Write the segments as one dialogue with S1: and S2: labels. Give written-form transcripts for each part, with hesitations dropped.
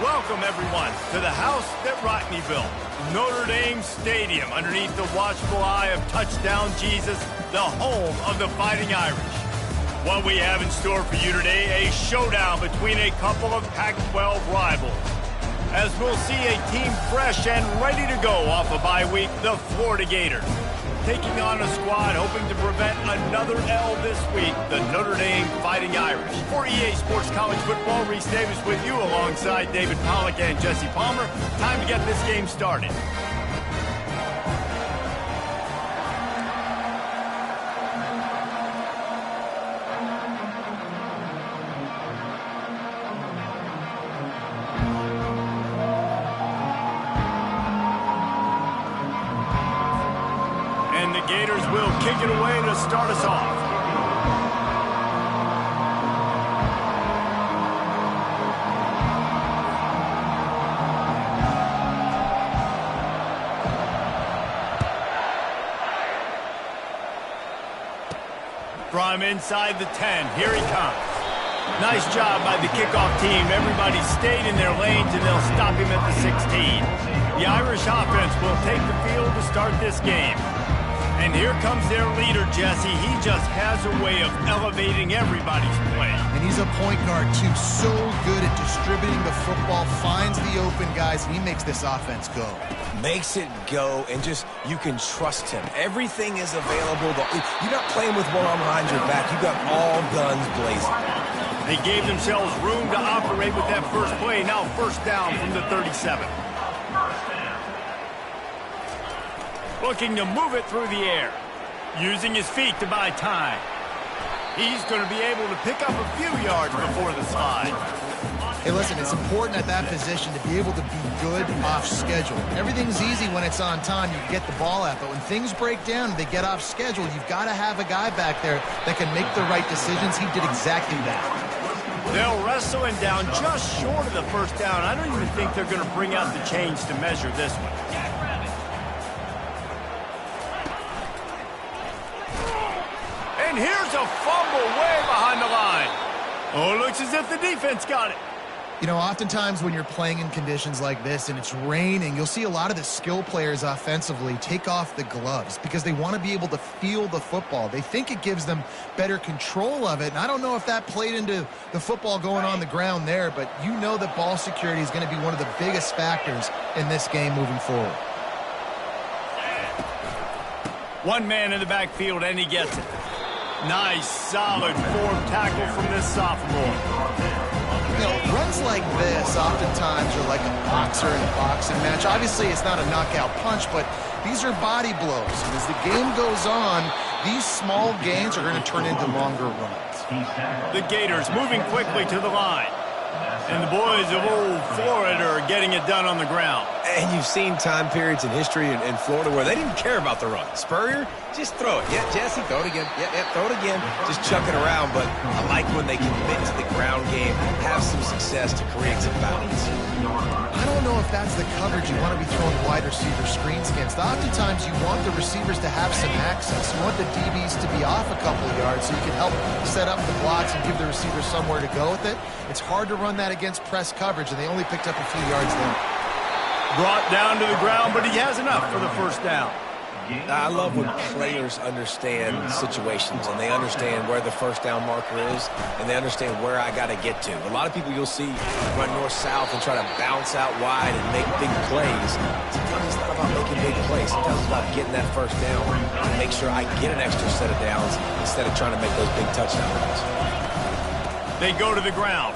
S1: Welcome, everyone, to the house that Rodney built, Notre Dame Stadium, underneath the watchful eye of Touchdown Jesus, the home of the Fighting Irish. What we have in store for you today, a showdown between a couple of Pac-12 rivals. As we'll see a team fresh and ready to go off a bye week, the Florida Gators. Taking on a squad hoping to prevent another L this week, the Notre Dame Fighting Irish. For EA Sports College Football, Reese Davis with you alongside David Pollack and Jesse Palmer. Time to get this game started. Gators will kick it away to start us off. From inside the 10, here he comes. Nice job by the kickoff team. Everybody stayed in their lanes, and they'll stop him at the 16. The Irish offense will take the field to start this game. And here comes their leader, Jesse. He just has a way of elevating everybody's play.
S2: And he's a point guard, too. So good at distributing the football, finds the open guys, and he makes this offense go.
S3: Makes it go, and just, you can trust him. Everything is available. You're not playing with one arm behind your back. You got all guns blazing.
S1: They gave themselves room to operate with that first play. Now first down from the 37. Looking to move it through the air. Using his feet to buy time. He's going to be able to pick up a few yards before the slide.
S2: Hey, listen, it's important at that position to be able to be good off schedule. Everything's easy when it's on time. You can get the ball out. But when things break down and they get off schedule, you've got to have a guy back there that can make the right decisions. He did exactly that.
S1: They'll wrestle him down just short of the first down. I don't even think they're going to bring out the chains to measure this one. And here's a fumble way behind the line. Oh, it looks as if the defense got it.
S2: You know, oftentimes when you're playing in conditions like this and it's raining, you'll see a lot of the skill players offensively take off the gloves because they want to be able to feel the football. They think it gives them better control of it. And I don't know if that played into the football going on the ground there, but you know that ball security is going to be one of the biggest factors in this game moving forward.
S1: One man in the backfield, and he gets it. Nice, solid form tackle from this sophomore.
S2: You know, runs like this oftentimes are like a boxer in a boxing match. Obviously, it's not a knockout punch, but these are body blows. And as the game goes on, these small gains are going to turn into longer runs.
S1: The Gators moving quickly to the line. And the boys of old Florida are getting it done on the ground.
S3: And you've seen time periods in history in Florida where they didn't care about the run. Spurrier, just throw it. Yeah, Jesse, throw it again. Yeah, throw it again. Just chuck it around. But I like when they commit to the ground game, have some success to create some balance.
S2: I don't know if that's the coverage you want to be throwing wide receiver screens against. Oftentimes, you want the receivers to have some access. You want the DBs to be off a couple of yards so you can help set up the blocks and give the receivers somewhere to go with it. It's hard to run that against press coverage, and they only picked up a few yards there.
S1: Brought down to the ground, but he has enough for the first down.
S3: I love when players understand situations and they understand where the first down marker is and they understand where I got to get to. A lot of people you'll see run north-south and try to bounce out wide and make big plays. Sometimes it's not about making big plays. Sometimes it's about getting that first down and make sure I get an extra set of downs instead of trying to make those big touchdown runs.
S1: They go to the ground.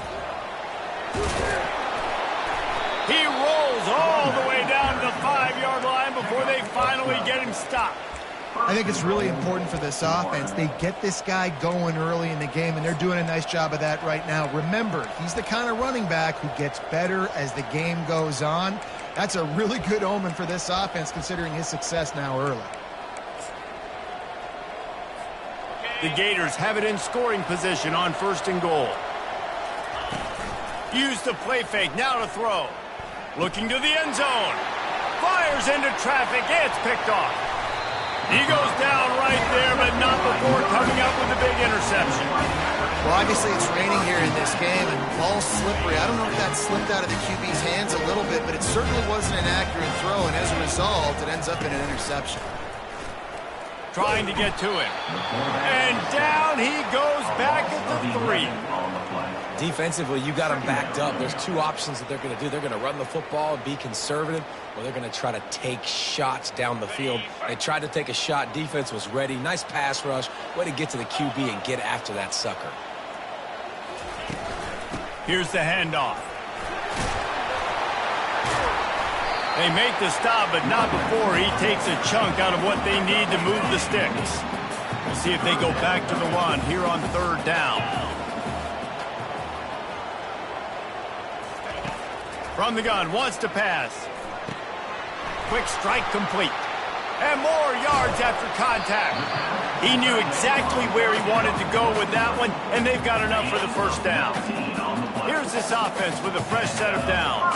S1: He rolls all the way down to the 5-yard line before they finally get him stopped.
S2: I think it's really important for this offense. They get this guy going early in the game, and they're doing a nice job of that right now. Remember, he's the kind of running back who gets better as the game goes on. That's a really good omen for this offense, considering his success now early.
S1: The Gators have it in scoring position on 1st and goal. Use the play fake, now to throw. Looking to the end zone. Fires into traffic, it's picked off. He goes down right there, but not before coming up with a big interception.
S2: Well, obviously it's raining here in this game, and ball's slippery. I don't know if that slipped out of the QB's hands a little bit, but it certainly wasn't an accurate throw, and as a result, it ends up in an interception.
S1: Trying to get to him. And down he goes back at the 3.
S3: Defensively, you got them backed up. There's two options that they're going to do. They're going to run the football and be conservative, or they're going to try to take shots down the field. They tried to take a shot. Defense was ready. Nice pass rush. Way to get to the QB and get after that sucker.
S1: Here's the handoff. They make the stop, but not before he takes a chunk out of what they need to move the sticks. We'll see if they go back to the run here on 3rd down. From the gun, wants to pass. Quick strike complete. And more yards after contact. He knew exactly where he wanted to go with that one, and they've got enough for the first down. Here's this offense with a fresh set of downs.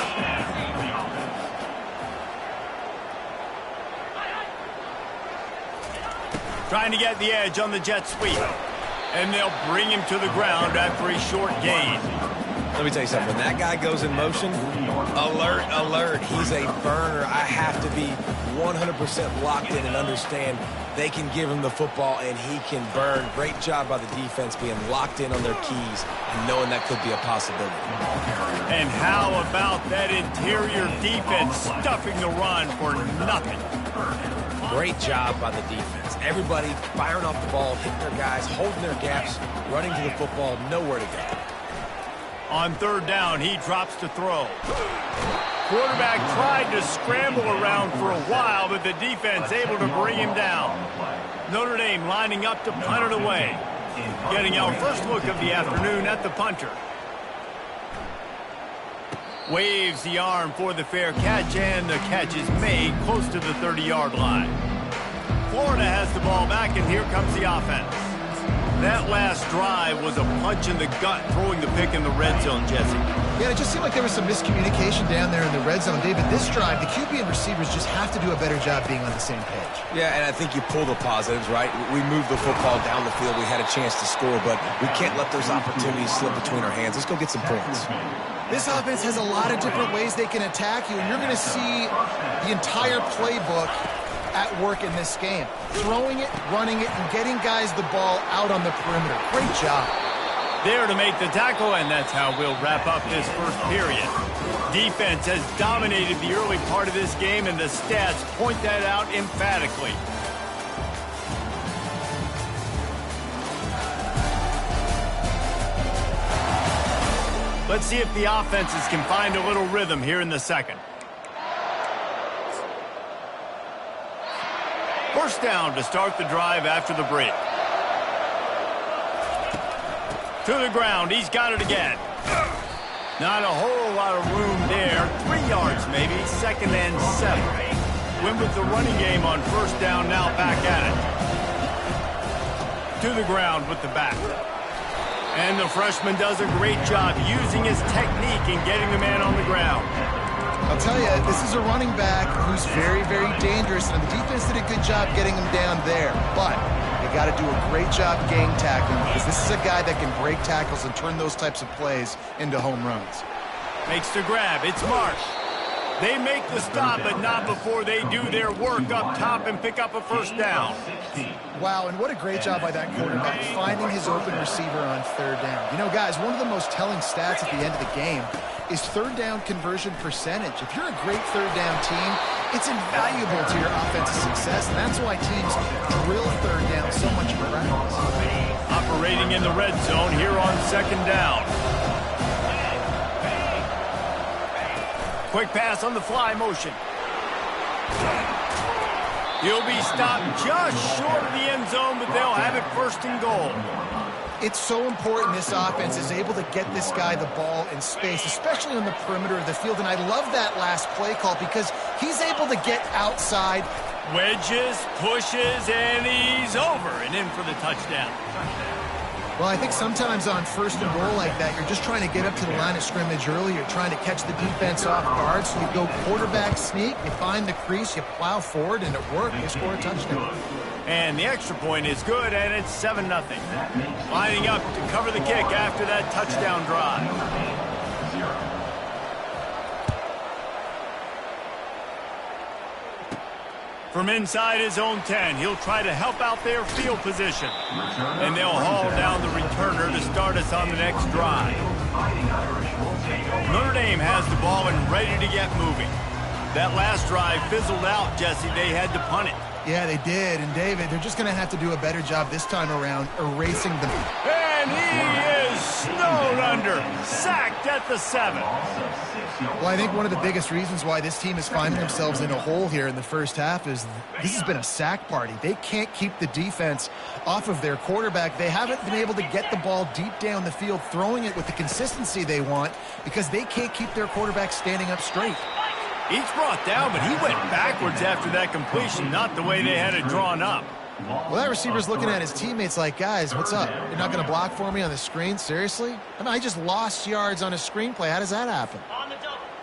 S1: Trying to get the edge on the jet sweep. And they'll bring him to the ground after a short gain.
S3: Let me tell you something. When that guy goes in motion, alert, alert. He's a burner. I have to be 100% locked in and understand they can give him the football and he can burn. Great job by the defense being locked in on their keys and knowing that could be a possibility.
S1: And how about that interior defense stuffing the run for nothing?
S3: Great job by the defense. Everybody firing off the ball, hitting their guys, holding their gaps, running to the football, nowhere to go.
S1: On 3rd down, he drops to throw. Quarterback tried to scramble around for a while, but the defense able to bring him down. Notre Dame lining up to punt it away. Getting our first look of the afternoon at the punter. Waves the arm for the fair catch, and the catch is made close to the 30-yard line. Florida has the ball back, and here comes the offense. That last drive was a punch in the gut, throwing the pick in the red zone, Jesse.
S2: Yeah, it just seemed like there was some miscommunication down there in the red zone. David, this drive, the QB and receivers just have to do a better job being on the same page.
S3: Yeah, and I think you pull the positives, right? We moved the football down the field. We had a chance to score, but we can't let those opportunities slip between our hands. Let's go get some points.
S2: This offense has a lot of different ways they can attack you, and you're going to see the entire playbook at work in this game. Throwing it, running it, and getting guys the ball out on the perimeter. Great job.
S1: There to make the tackle, and that's how we'll wrap up this first period. Defense has dominated the early part of this game, and the stats point that out emphatically. Let's see if the offenses can find a little rhythm here in the second. First down to start the drive after the break. To the ground, he's got it again. Not a whole lot of room there. 3 yards maybe, 2nd and 7. Went with the running game on first down, now back at it. To the ground with the back. And the freshman does a great job using his technique and getting the man on the ground.
S2: I'll tell you, this is a running back who's very, very dangerous, and the defense did a good job getting him down there. But you got to do a great job gang tackling, because this is a guy that can break tackles and turn those types of plays into home runs.
S1: Makes the grab. It's Marsh. They make the stop, but not before they do their work up top and pick up a first down.
S2: Wow, and what a great job by that quarterback, finding his open receiver on 3rd down. You know, guys, one of the most telling stats at the end of the game is 3rd down conversion percentage. If you're a great 3rd down team, it's invaluable to your offensive success, and that's why teams drill 3rd down so much in practice.
S1: Operating in the red zone here on 2nd down. Quick pass on the fly motion. He'll be stopped just short of the end zone, but they'll have it 1st and goal.
S2: It's so important this offense is able to get this guy the ball in space, especially on the perimeter of the field. And I love that last play call because he's able to get outside.
S1: Wedges, pushes, and he's over and in for the touchdown.
S2: Well, I think sometimes on first and goal like that, you're just trying to get up to the line of scrimmage early. You're trying to catch the defense off guard. So you go quarterback sneak, you find the crease, you plow forward, and it worked. You score a touchdown.
S1: And the extra point is good, and it's 7-0. Lining up to cover the kick after that touchdown drive. From inside his own 10, he'll try to help out their field position. And they'll haul down the returner to start us on the next drive. Notre Dame has the ball and ready to get moving. That last drive fizzled out, Jesse. They had to punt it.
S2: Yeah, they did. And, David, they're just going to have to do a better job this time around erasing them.
S1: And he is snowed under. Sacked at the 7.
S2: Well, I think one of the biggest reasons why this team is finding themselves in a hole here in the first half is this has been a sack party. They can't keep the defense off of their quarterback. They haven't been able to get the ball deep down the field, throwing it with the consistency they want because they can't keep their quarterback standing up straight.
S1: Each brought down, but he went backwards after that completion, not the way they had it drawn up.
S2: Well, that receiver's looking at his teammates like, guys, what's up? You're not going to block for me on the screen? Seriously? I mean, I just lost yards on a screenplay. How does that happen?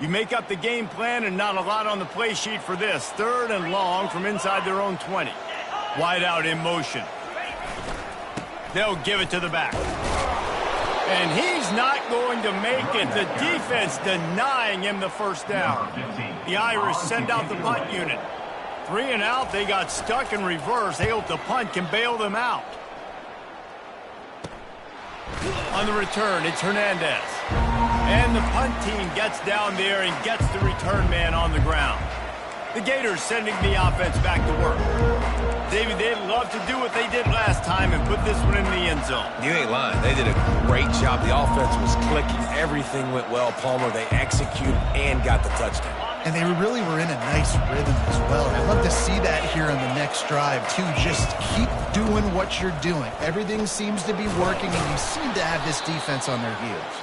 S1: You make up the game plan and not a lot on the play sheet for this. 3rd and long from inside their own 20. Wide out in motion. They'll give it to the back. And he's not going to make it. The defense denying him the first down. The Irish send out the punt unit. 3 and out, they got stuck in reverse. They hope the punt can bail them out. On the return, it's Hernandez. And the punt team gets down there and gets the return man on the ground. The Gators sending the offense back to work. David, they'd love to do what they did last time and put this one in the end zone.
S3: You ain't lying. They did a great job. The offense was clicking. Everything went well. Palmer, they executed and got the touchdown.
S2: And they really were in a nice rhythm as well. I'd love to see that here on the next drive, too. Just keep doing what you're doing. Everything seems to be working, and you seem to have this defense on their heels.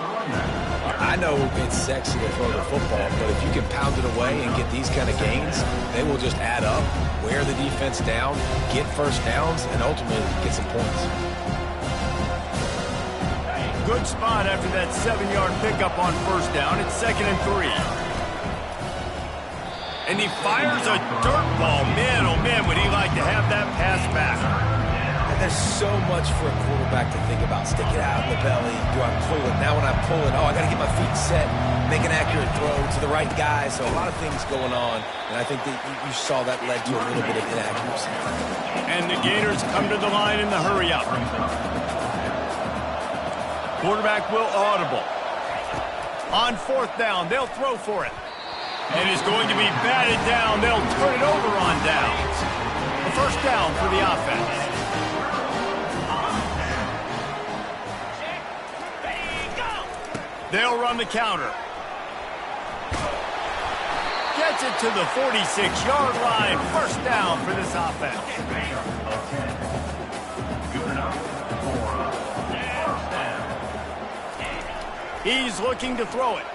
S3: I know it's sexy to throw the football, but if you can pound it away and get these kind of gains, they will just add up, wear the defense down, get first downs, and ultimately get some points.
S1: Good spot after that 7-yard pickup on first down. It's 2nd and 3. And he fires a dirt ball. Man, oh man, would he like to have that pass back.
S3: And there's so much for a quarterback to think about. Stick it out in the belly. Do I pull it? Now when I pull it, I got to get my feet set, make an accurate throw to the right guy. So a lot of things going on. And I think that you saw that led to a little bit of inaccuracy.
S1: And the Gators come to the line in the hurry up. Quarterback will audible. On 4th down, they'll throw for it. And it's going to be batted down. They'll turn it over on downs. The first down for the offense. They'll run the counter. Gets it to the 46-yard line. First down for this offense. He's looking to throw it.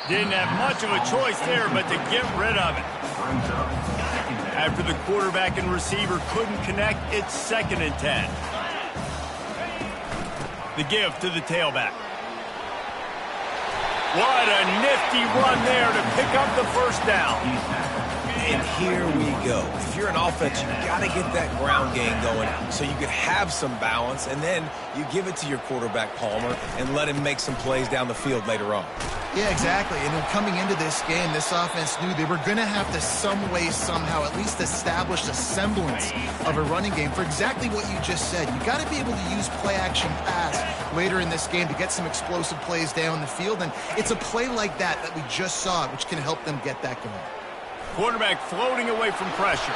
S1: Didn't have much of a choice there, but to get rid of it. After the quarterback and receiver couldn't connect, it's 2nd and 10. The give to the tailback. What a nifty run there to pick up the first down.
S3: And here we go. If you're an offense, you got to get that ground game going so you could have some balance, and then you give it to your quarterback, Palmer, and let him make some plays down the field later on.
S2: Yeah, exactly. And coming into this game, this offense knew they were going to have to some way, somehow, at least establish a semblance of a running game for exactly what you just said. You got to be able to use play-action pass later in this game to get some explosive plays down the field, and it's a play like that we just saw, which can help them get that going.
S1: Quarterback floating away from pressure.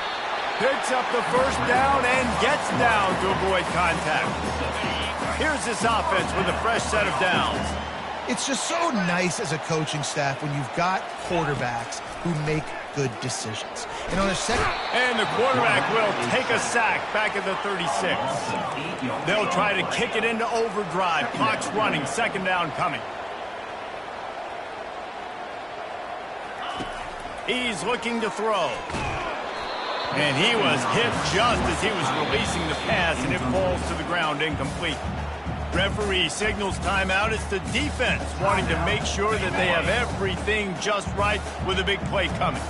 S1: Picks up the first down and gets down to avoid contact. Here's this offense with a fresh set of downs.
S2: It's just so nice as a coaching staff when you've got quarterbacks who make good decisions. And on a second...
S1: And the quarterback will take a sack back at the 36. They'll try to kick it into overdrive. Clock's running. 2nd down coming. He's looking to throw. And he was hit just as he was releasing the pass, and it falls to the ground incomplete. Referee signals timeout. It's the defense wanting to make sure that they have everything just right with a big play coming.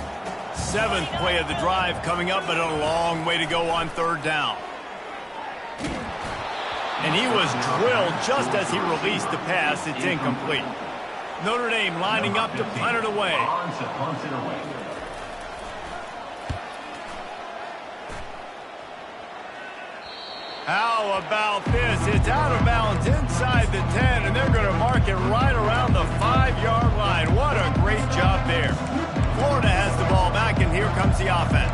S1: 7th play of the drive coming up, but a long way to go on 3rd down. And he was drilled just as he released the pass. It's incomplete. Notre Dame lining up to punt it away. How about this? It's out of bounds inside the 10, and they're going to mark it right around the 5-yard line. What a great job there. Florida has the ball back, and here comes the offense.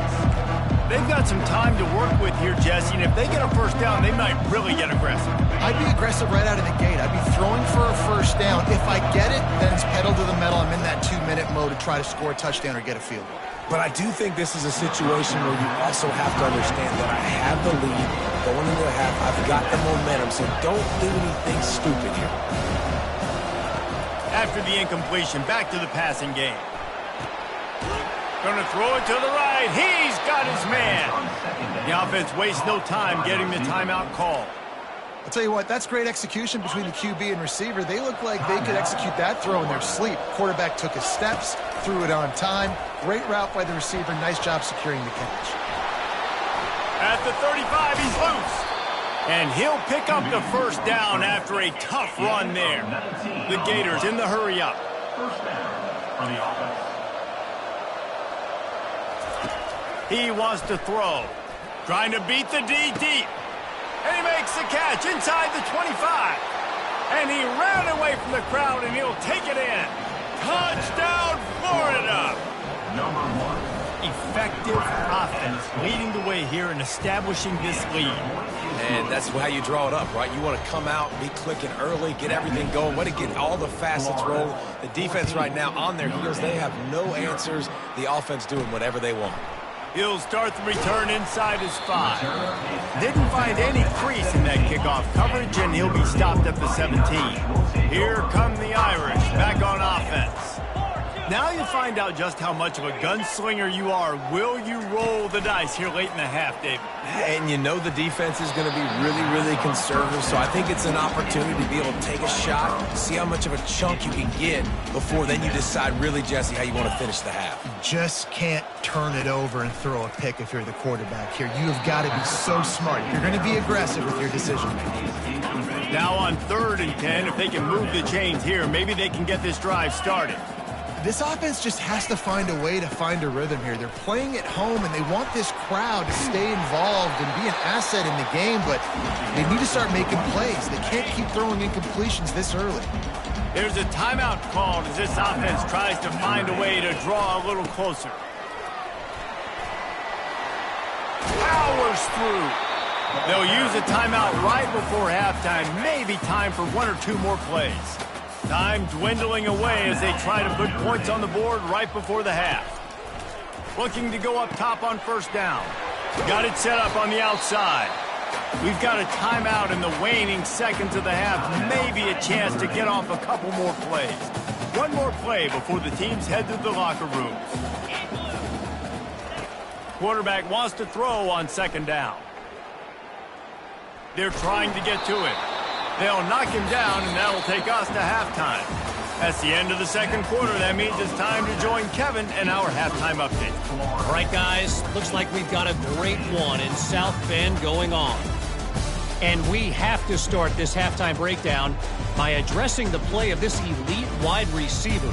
S1: They've got some time to work with here, Jesse, and if they get a 1st down, they might really get aggressive.
S2: I'd be aggressive right out of the gate. I'd be throwing for a 1st down. If I get it, then it's pedal to the metal. I'm in that 2-minute mode to try to score a touchdown or get a field goal.
S3: But I do think this is a situation where you also have to understand that I have the lead going into the half. I've got the momentum, so don't do anything stupid here.
S1: After the incompletion, back to the passing game. Going to throw it to the right. He's got his man. The offense wastes no time getting the timeout call.
S2: I'll tell you what, that's great execution between the QB and receiver. They look like they could execute that throw in their sleep. Quarterback took his steps, threw it on time. Great route by the receiver. Nice job securing the catch.
S1: At the 35, he's loose. And he'll pick up the 1st down after a tough run there. The Gators in the hurry up.
S4: 1st down for the offense.
S1: He wants to throw. Trying to beat the D deep. And he makes the catch inside the 25. And he ran away from the crowd, and he'll take it in. Touchdown, Florida!
S4: Number 1.
S1: Effective offense leading the way here and establishing this lead.
S3: And that's how you draw it up, right? You want to come out, be clicking early, get everything going, want to get all the facets rolling. The defense right now on their heels, they have no answers. The offense doing whatever they want.
S1: He'll start the return inside his 5. Didn't find any crease in that kickoff coverage, and he'll be stopped at the 17. Here come the Irish, back on offense. Now you find out just how much of a gunslinger you are. Will you roll the dice here late in the half, David?
S3: And you know the defense is going to be really, really conservative, so I think it's an opportunity to be able to take a shot, see how much of a chunk you can get before then you decide really, Jesse, how you want to finish the half.
S2: You just can't turn it over and throw a pick if you're the quarterback here. You have got to be so smart. You're going to be aggressive with your decision-making.
S1: Now on 3rd and 10, if they can move the chains here, maybe they can get this drive started.
S2: This offense just has to find a way to find a rhythm here. They're playing at home, and they want this crowd to stay involved and be an asset in the game, but they need to start making plays. They can't keep throwing incompletions this early.
S1: There's a timeout called as this offense tries to find a way to draw a little closer. Powers through. They'll use a timeout right before halftime. Maybe time for 1 or 2 more plays. Time dwindling away as they try to put points on the board right before the half. Looking to go up top on 1st down. Got it set up on the outside. We've got a timeout in the waning seconds of the half. Maybe a chance to get off a couple more plays. 1 more play before the teams head to the locker rooms. Quarterback wants to throw on 2nd down. They're trying to get to it. They'll knock him down, and that'll take us to halftime. That's the end of the 2nd quarter. That means it's time to join Kevin and our halftime update.
S5: All right, guys, looks like we've got a great one in South Bend going on. And we have to start this halftime breakdown by addressing the play of this elite wide receiver.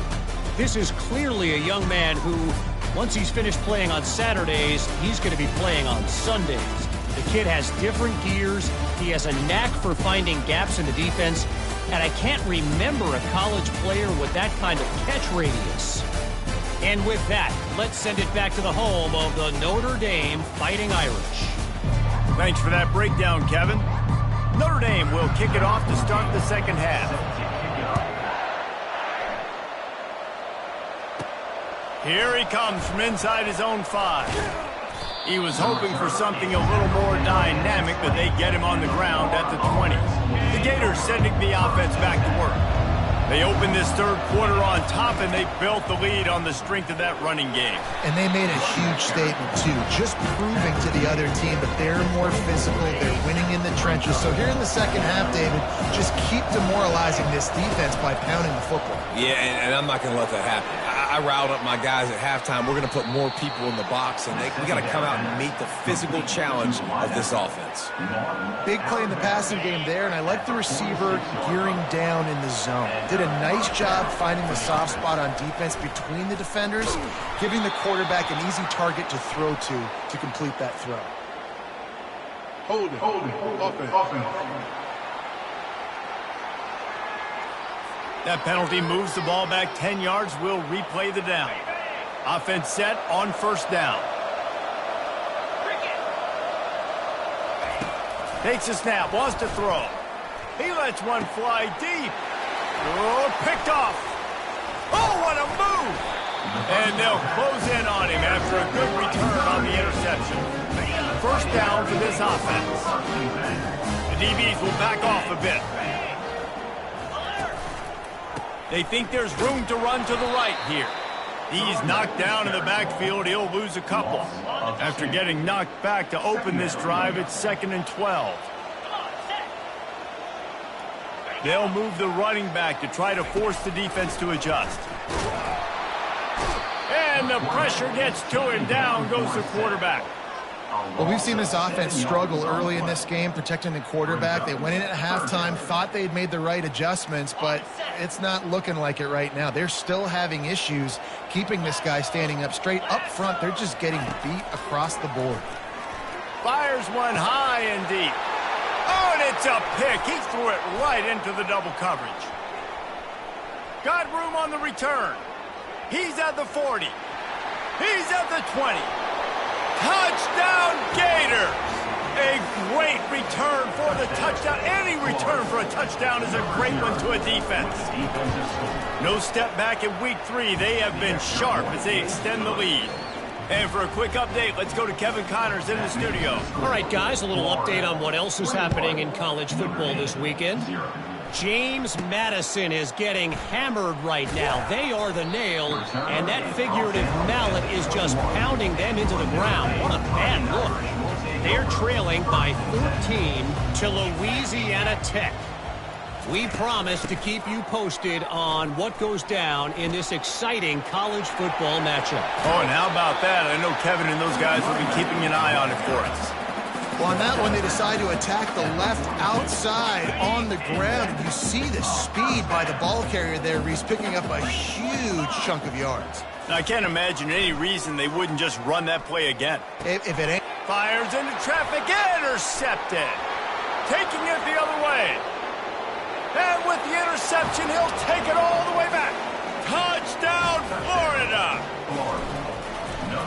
S5: This is clearly a young man who, once he's finished playing on Saturdays, he's going to be playing on Sundays. The kid has different gears. He has a knack for finding gaps in the defense. And I can't remember a college player with that kind of catch radius. And with that, let's send it back to the home of the Notre Dame Fighting Irish.
S1: Thanks for that breakdown, Kevin. Notre Dame will kick it off to start the 2nd half. Here he comes from inside his own 5. He was hoping for something a little more dynamic, but they get him on the ground at the 20. The Gators sending the offense back to work. They opened this third quarter on top, and they built the lead on the strength of that running game.
S2: And they made a huge statement, too, just proving to the other team that they're more physical, they're winning in the trenches. So here in the second half, David, just keep demoralizing this defense by pounding the football.
S3: Yeah, and I'm not going to let that happen. I riled up my guys at halftime. We're going to put more people in the box, and we got to come out and meet the physical challenge of this offense.
S2: Big play in the passing game there, and I like the receiver gearing down in the zone. Did a nice job finding the soft spot on defense between the defenders, giving the quarterback an easy target to throw to complete that throw.
S6: Hold it. Offense.
S1: That penalty moves the ball back 10 yards. We'll replay the down. Offense set on first down. Takes a snap, wants to throw. He lets one fly deep. Oh, picked off. Oh, what a move! And they'll close in on him after a good return on the interception. First down for this offense. The DBs will back off a bit. They think there's room to run to the right here. He's knocked down in the backfield. He'll lose a couple. After getting knocked back to open this drive, it's 2nd and 12. They'll move the running back to try to force the defense to adjust. And the pressure gets to him. Down goes the quarterback.
S2: Well, we've seen this offense struggle early in this game, protecting the quarterback. They went in at halftime, thought they'd made the right adjustments, but it's not looking like it right now. They're still having issues keeping this guy standing up straight. Up front, they're just getting beat across the board.
S1: Fires one high and deep. Oh, and it's a pick. He threw it right into the double coverage. Got room on the return. He's at the 40. He's at the 20. Touchdown Gators! A great return for the touchdown. Any return for a touchdown is a great one to a defense. No step back in week 3. They have been sharp as they extend the lead. And for a quick update, let's go to Kevin Connors in the studio.
S5: All right, guys, a little update on what else is happening in college football this weekend. James Madison is getting hammered right now. They are the nail, and that figurative mallet is just pounding them into the ground. What a bad look. They're trailing by 13 to Louisiana Tech. We promise to keep you posted on what goes down in this exciting college football matchup.
S1: Oh, and how about that? I know Kevin and those guys will be keeping an eye on it for us.
S2: Well, on that one, they decide to attack the left outside on the ground. And you see the speed by the ball carrier there, Reese, picking up a huge chunk of yards.
S1: Now, I can't imagine any reason they wouldn't just run that play again.
S2: If it ain't...
S1: Fires into traffic, intercepted. Taking it the other way. And with the interception, he'll take it all the way back. Touchdown, Florida.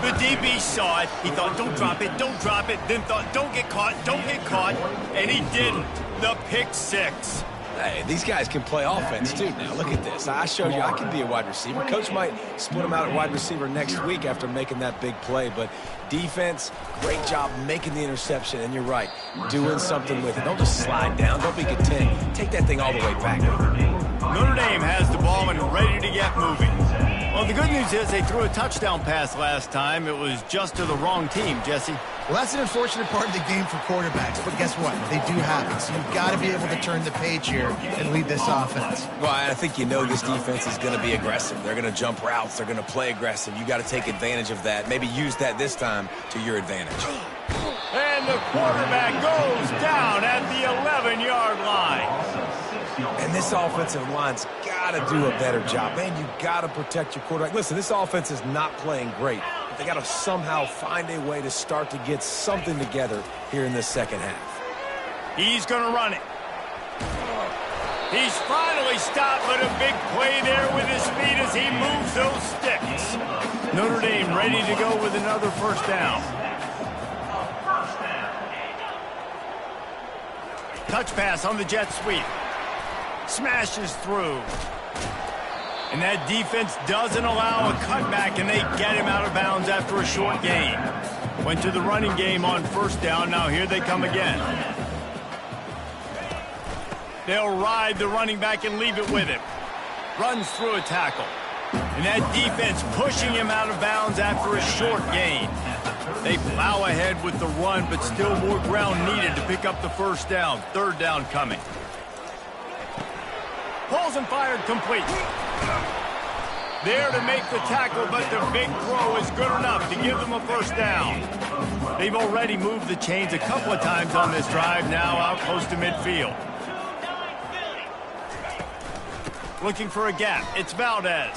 S1: The DB saw it. He thought, don't drop it, don't drop it. Then thought, don't get caught, don't get caught. And he didn't. The pick six.
S3: Hey, these guys can play offense, too. Now, look at this. I showed you I can be a wide receiver. Coach might split him out at wide receiver next week after making that big play. But defense, great job making the interception. And you're right, doing something with it. Don't just slide down. Don't be content. Take that thing all the way back.
S1: Notre Dame has the ball and ready to get moving. Well, the good news is they threw a touchdown pass last time. It was just to the wrong team, Jesse.
S2: Well, that's an unfortunate part of the game for quarterbacks, but guess what? They do happen, so you've got to be able to turn the page here and lead this offense.
S3: Well, I think you know this defense is going to be aggressive. They're going to jump routes. They're going to play aggressive. You got to take advantage of that. Maybe use that this time to your advantage.
S1: And the quarterback goes down at the 11-yard line.
S3: And this offensive line's got to do a better job. Man, you got to protect your quarterback. Listen, this offense is not playing great. They got to somehow find a way to start to get something together here in this second half.
S1: He's going to run it. He's finally stopped, but a big play there with his feet as he moves those sticks. Notre Dame ready to go with another first down. Touch pass on the jet sweep. Smashes through. And that defense doesn't allow a cutback, and they get him out of bounds after a short gain. Went to the running game on first down. Now here they come again. They'll ride the running back and leave it with him. Runs through a tackle. And that defense pushing him out of bounds after a short gain. They plow ahead with the run, but still more ground needed to pick up the first down. Third down coming. Pulls and fired complete. There to make the tackle, but the big throw is good enough to give them a first down. They've already moved the chains a couple of times on this drive, now out close to midfield. Looking for a gap. It's Valdez.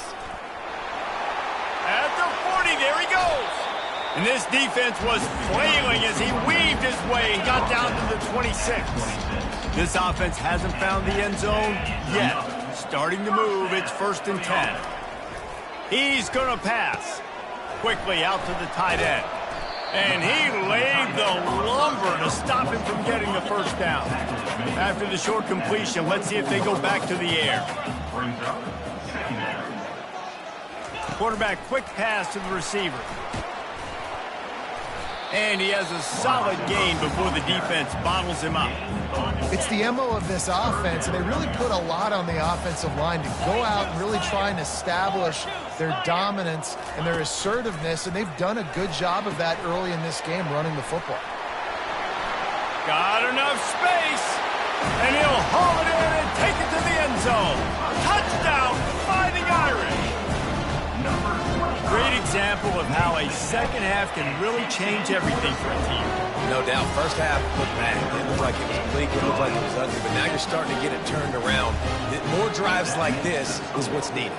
S1: At the 40, there he goes. And this defense was flailing as he weaved his way and got down to the 26. This offense hasn't found the end zone yet. Starting to move, it's 1st and 10. He's going to pass. Quickly out to the tight end. And he laid the lumber to stop him from getting the first down. After the short completion, let's see if they go back to the air. Quarterback quick pass to the receiver. And he has a solid gain before the defense bottles him up.
S2: It's the MO of this offense, and they really put a lot on the offensive line to go out and really try and establish their dominance and their assertiveness, and they've done a good job of that early in this game running the football.
S1: Got enough space, and he'll haul it in and take it to the end zone. Touchdown, Fighting Irish. Great example of how a second half can really change everything for a team.
S3: No doubt. First half looked bad. It looked like it was bleak. It looked like it was ugly. But now you're starting to get it turned around. More drives like this is what's needed.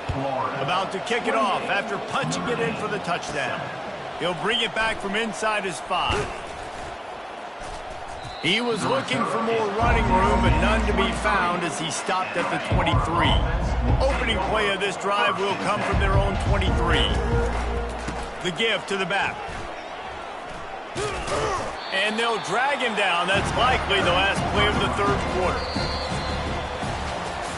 S1: About to kick it off after punching it in for the touchdown. He'll bring it back from inside his 5. He was looking for more running room, but none to be found as he stopped at the 23. Opening play of this drive will come from their own 23. The give to the back. And they'll drag him down. That's likely the last play of the third quarter.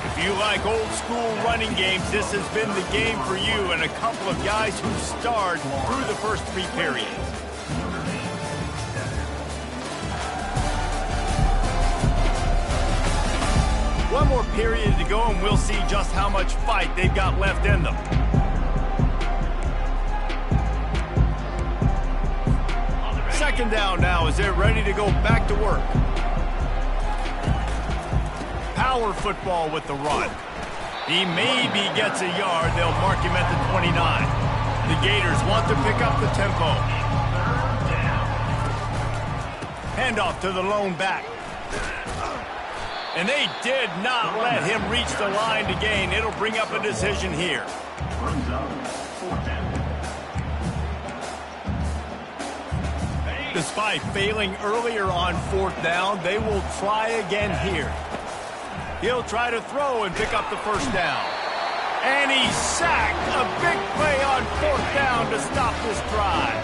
S1: If you like old school running games, this has been the game for you and a couple of guys who starred through the first 3 periods. One more period to go, and we'll see just how much fight they've got left in them. Second down now as they're ready to go back to work. Power football with the run. He maybe gets a yard. They'll mark him at the 29. The Gators want to pick up the tempo. Handoff to the lone back. And they did not let him reach the line to gain. It'll bring up a decision here. Despite failing earlier on 4th down, they will try again here. He'll try to throw and pick up the first down. And he's sacked. A big play on 4th down to stop this drive.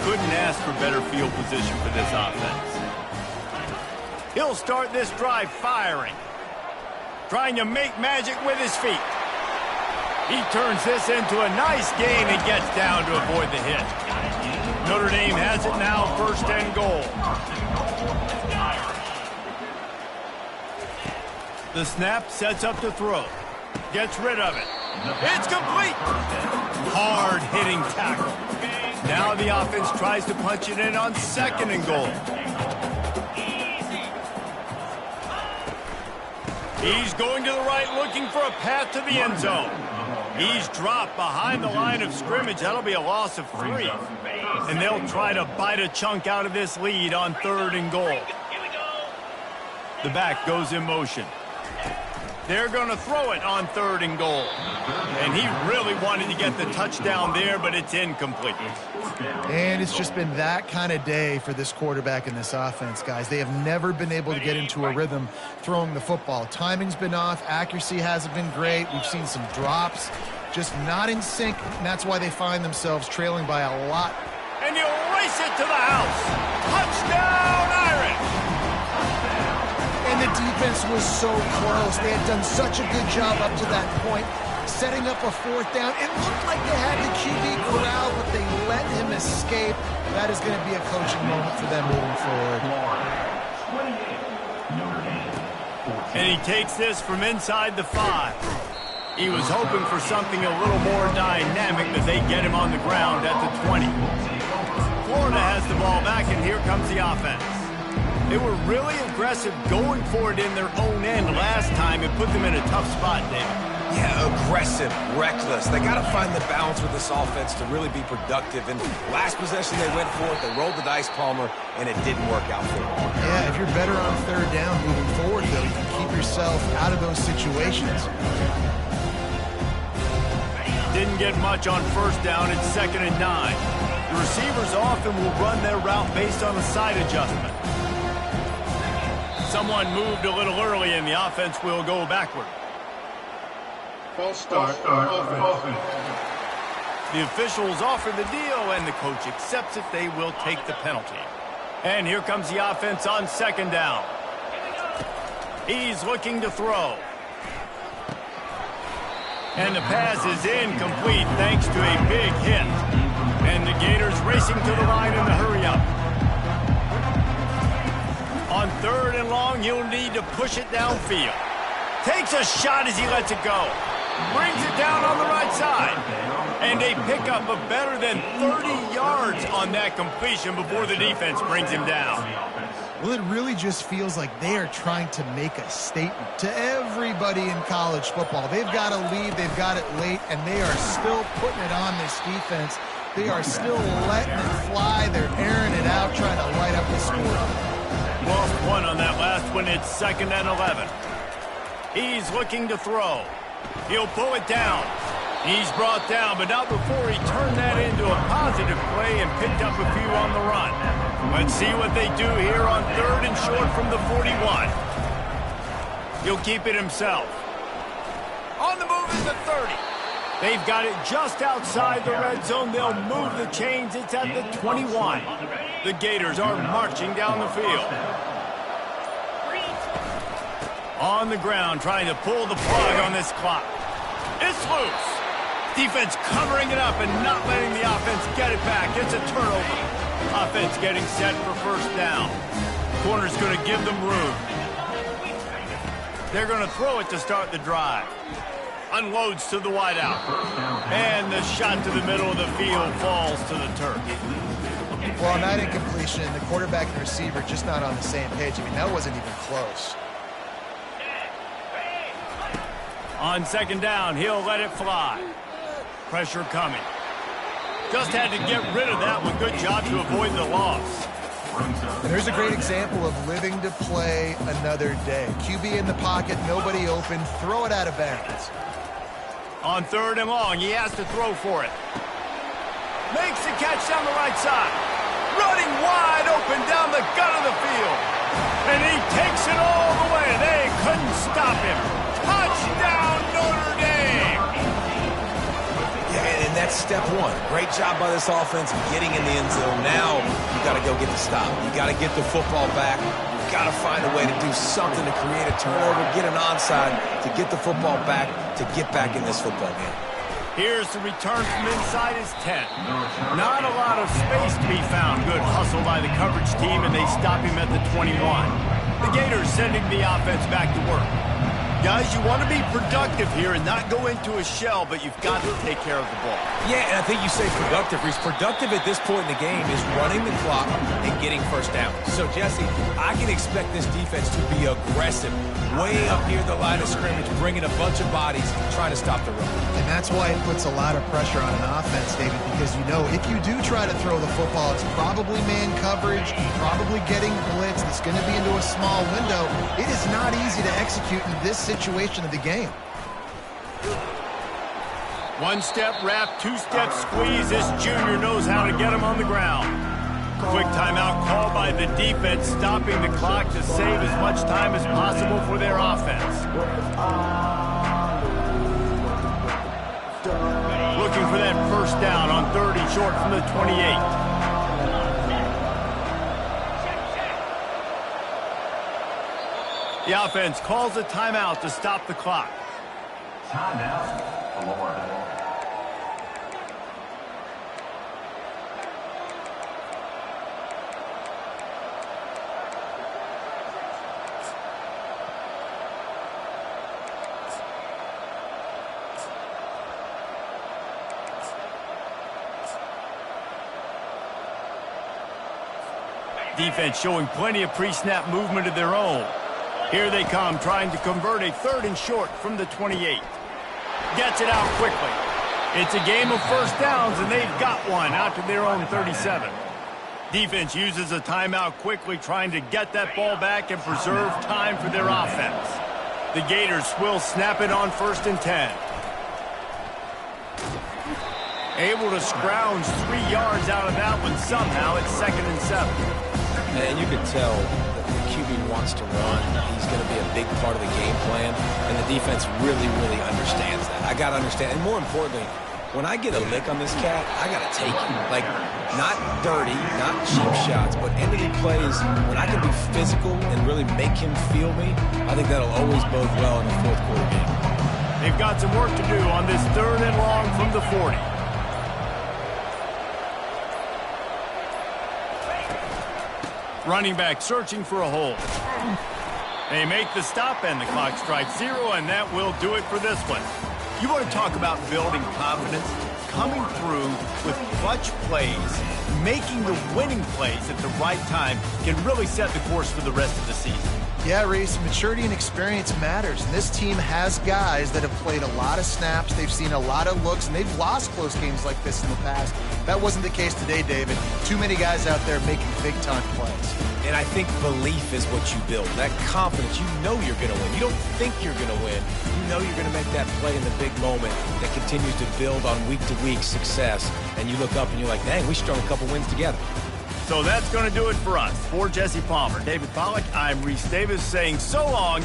S1: Couldn't ask for better field position for this offense. He'll start this drive firing. Trying to make magic with his feet. He turns this into a nice gain and gets down to avoid the hit. Notre Dame has it now, 1st and goal. The snap sets up to throw. Gets rid of it. It's complete. Hard-hitting tackle. Now the offense tries to punch it in on 2nd and goal. He's going to the right, looking for a path to the end zone. He's dropped behind the line of scrimmage. That'll be a loss of 3. And they'll try to bite a chunk out of this lead on 3rd and goal. The back goes in motion. They're going to throw it on 3rd and goal. And he really wanted to get the touchdown there, but it's incomplete.
S2: And it's just been that kind of day for this quarterback and this offense, guys. They have never been able to get into a rhythm throwing the football. Timing's been off. Accuracy hasn't been great. We've seen some drops, just not in sync, and that's why they find themselves trailing by a lot.
S1: And he'll race it to the house. Touchdown, Irish!
S2: And the defense was so close. They had done such a good job up to that point, setting up a 4th down. It looked like they had the QB corral, but they let him escape. That is going to be a coaching moment for them moving forward.
S1: And he takes this from inside the 5. He was hoping for something a little more dynamic, but they get him on the ground at the 20. Florida has the ball back, and here comes the offense. They were really aggressive going for it in their own end last time. It put them in a tough spot, David.
S3: Yeah, aggressive, reckless. They got to find the balance with this offense to really be productive. And last possession they went for it, they rolled the dice, Palmer, and it didn't work out for them.
S2: Yeah, if you're better on third down moving forward, though, you can keep yourself out of those situations.
S1: Didn't get much on first down. It's 2nd and 9. The receivers often will run their route based on a side adjustment. Someone moved a little early, and the offense will go backward.
S6: False start. Offense.
S1: The officials offer the deal, and the coach accepts it. They will take the penalty. And here comes the offense on 2nd down. He's looking to throw. And the pass is incomplete thanks to a big hit. And the Gators racing to the line in the hurry-up. On 3rd and long, he'll need to push it downfield. Takes a shot as he lets it go. Brings it down on the right side. And a pickup of better than 30 yards on that completion before the defense brings him down.
S2: Well, it really just feels like they are trying to make a statement to everybody in college football. They've got a lead, they've got it late, and they are still putting it on this defense. They are still letting it fly. They're airing it out, trying to light up the score.
S1: Lost one on that last one. It's 2nd and 11. He's looking to throw. He'll pull it down. He's brought down, but not before he turned that into a positive play and picked up a few on the run. Let's see what they do here on 3rd and short from the 41. He'll keep it himself. On the move is the 30. They've got it just outside the red zone. They'll move the chains. It's at the 21. The Gators are marching down the field. On the ground, trying to pull the plug on this clock. It's loose. Defense covering it up and not letting the offense get it back. It's a turnover. Offense getting set for 1st down. Corner's going to give them room. They're going to throw it to start the drive. Unloads to the wideout. And the shot to the middle of the field falls to the turf.
S2: Well, on that incompletion, the quarterback and receiver just not on the same page. I mean, that wasn't even close.
S1: On 2nd down, he'll let it fly. Pressure coming. Just had to get rid of that one. Good job to avoid the loss.
S2: And there's a great example of living to play another day. QB in the pocket, nobody open, throw it out of bounds.
S1: On 3rd and long, he has to throw for it. Makes the catch down the right side. Running wide open down the gut of the field. And he takes it all the way. They couldn't stop him. Touchdown, Notre Dame!
S3: Yeah, and that's step one. Great job by this offense getting in the end zone. Now you got to go get the stop. You got to get the football back. You got to find a way to do something to create a turnover, get an onside, to get the football back, to get back in this football game.
S1: Here's the return from inside his 10. Not a lot of space to be found. Good hustle by the coverage team, and they stop him at the 21. The Gators sending the offense back to work. Guys, you want to be productive here and not go into a shell, but you've got to take care of the ball.
S3: Yeah, and I think you say productive. He's productive at this point in the game is running the clock and getting 1st down. So, Jesse, I can expect this defense to be aggressive, way up near the line of scrimmage, bringing a bunch of bodies, trying to stop the run.
S2: And that's why it puts a lot of pressure on an offense, David, because you know if you do try to throw the football, it's probably man coverage, probably getting blitzed, it's going to be into a small window. It is not easy to execute in this situation of the game.
S1: 1-step wrap, 2-step squeeze. This junior knows how to get him on the ground. Quick timeout called by the defense, stopping the clock to save as much time as possible for their offense. Looking for that 1st down on 3rd and short from the 28. The offense calls a timeout to stop the clock.
S4: Timeout, Florida.
S1: Defense showing plenty of pre-snap movement of their own. Here they come, trying to convert a 3rd and short from the 28. Gets it out quickly. It's a game of first downs, and they've got one out to their own 37. Defense uses a timeout quickly, trying to get that ball back and preserve time for their offense. The Gators will snap it on 1st and 10. Able to scrounge 3 yards out of that one somehow. It's 2nd and 7.
S3: And you can tell that the QB wants to run. He's going to be a big part of the game plan, and the defense really, really understands that. I got to understand, and more importantly, when I get a lick on this cat, I got to take it. Like, not dirty, not cheap shots, but ending plays when I can be physical and really make him feel me, I think that'll always bode well in the 4th quarter game.
S1: They've got some work to do on this 3rd and long from the 40. Running back searching for a hole. They make the stop, and the clock strikes 0, and that will do it for this one. You want to talk about building confidence? Coming through with clutch plays, making the winning plays at the right time can really set the course for the rest of the season.
S2: Yeah, Reese, maturity and experience matters. And this team has guys that have played a lot of snaps. They've seen a lot of looks, and they've lost close games like this in the past. That wasn't the case today, David. Too many guys out there making big-time plays.
S3: And I think belief is what you build. That confidence, you know you're going to win. You don't think you're going to win. You know you're going to make that play in the big moment that continues to build on week-to-week success. And you look up and you're like, dang, we strung a couple wins together.
S1: So that's going to do it for us. For Jesse Palmer, David Pollack, I'm Reese Davis saying so long